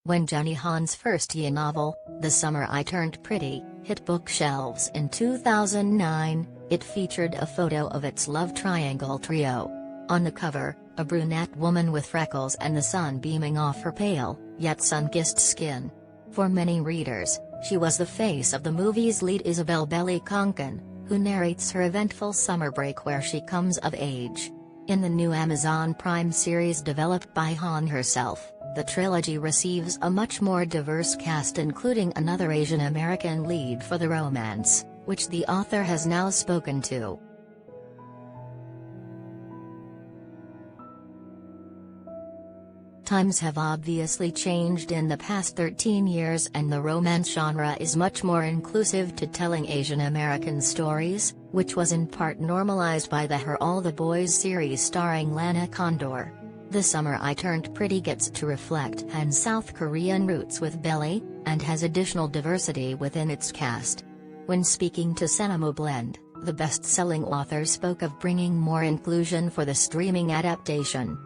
When Jenny Han's first YA novel, The Summer I Turned Pretty, hit bookshelves in 2009, it featured a photo of its love triangle trio. On the cover, a brunette woman with freckles and the sun beaming off her pale, yet sun-kissed skin. For many readers, she was the face of the movie's lead Isabel Belly Konkan, who narrates her eventful summer break where she comes of age. In the new Amazon Prime series developed by Han herself, the trilogy receives a much more diverse cast, including another Asian American lead for the romance, which the author has now spoken to. Times have obviously changed in the past 13 years, and the romance genre is much more inclusive to telling Asian American stories, which was in part normalized by the Her All the Boys series starring Lana Condor. The Summer I Turned Pretty gets to reflect Han's South Korean roots with Belly, and has additional diversity within its cast. When speaking to Cinema Blend, the best-selling author spoke of bringing more inclusion for the streaming adaptation.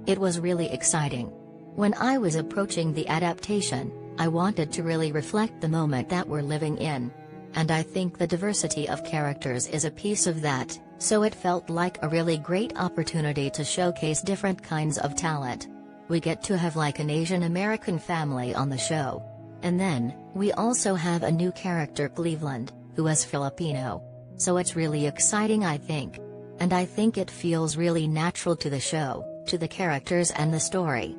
It was really exciting. When I was approaching the adaptation, I wanted to really reflect the moment that we're living in. And I think the diversity of characters is a piece of that, so it felt like a really great opportunity to showcase different kinds of talent. We get to have like an Asian American family on the show. And then, we also have a new character, Cleveland, who is Filipino. So it's really exciting, I think. And I think it feels really natural to the show, to the characters and the story.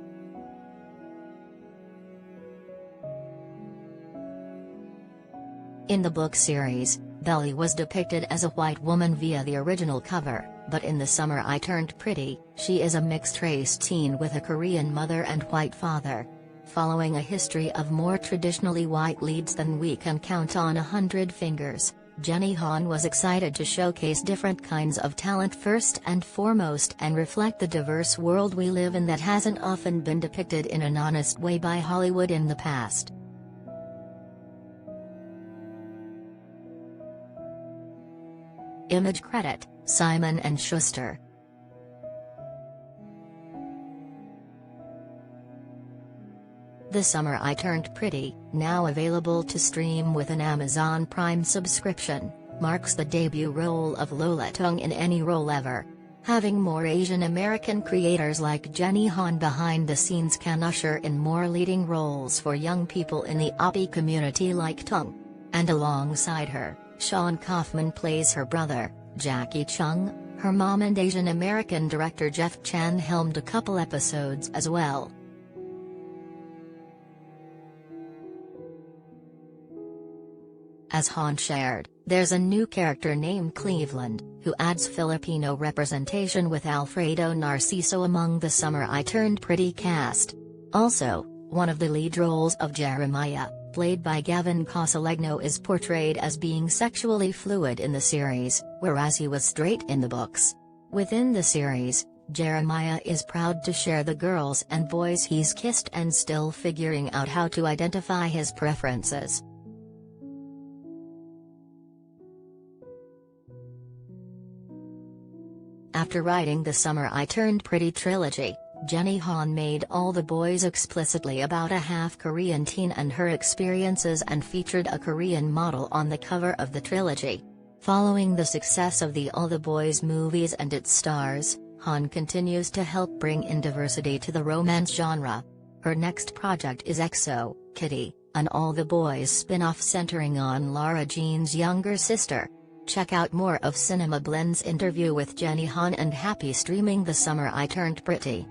In the book series, Belly was depicted as a white woman via the original cover, but in The Summer I Turned Pretty, she is a mixed-race teen with a Korean mother and white father. Following a history of more traditionally white leads than we can count on 100 fingers, Jenny Han was excited to showcase different kinds of talent first and foremost and reflect the diverse world we live in that hasn't often been depicted in an honest way by Hollywood in the past. Image credit, Simon & Schuster. The Summer I Turned Pretty, now available to stream with an Amazon Prime subscription, marks the debut role of Lola Tung in any role ever. Having more Asian American creators like Jenny Han behind the scenes can usher in more leading roles for young people in the OP community like Tung. And alongside her, Sean Kaufman plays her brother, Jackie Chung. Her mom and Asian American director Jeff Chan helmed a couple episodes as well. As Han shared, there's a new character named Cleveland, who adds Filipino representation with Alfredo Narciso among the Summer I Turned Pretty cast. Also, one of the lead roles of Jeremiah, played by Gavin Casalegno, is portrayed as being sexually fluid in the series, whereas he was straight in the books. Within the series, Jeremiah is proud to share the girls and boys he's kissed and still figuring out how to identify his preferences. After writing the Summer I Turned Pretty trilogy, Jenny Han made All the Boys explicitly about a half-Korean teen and her experiences and featured a Korean model on the cover of the trilogy. Following the success of the All the Boys movies and its stars, Han continues to help bring in diversity to the romance genre. Her next project is EXO, Kitty, an All the Boys spin-off centering on Lara Jean's younger sister. Check out more of Cinema Blend's interview with Jenny Han and happy streaming The Summer I Turned Pretty.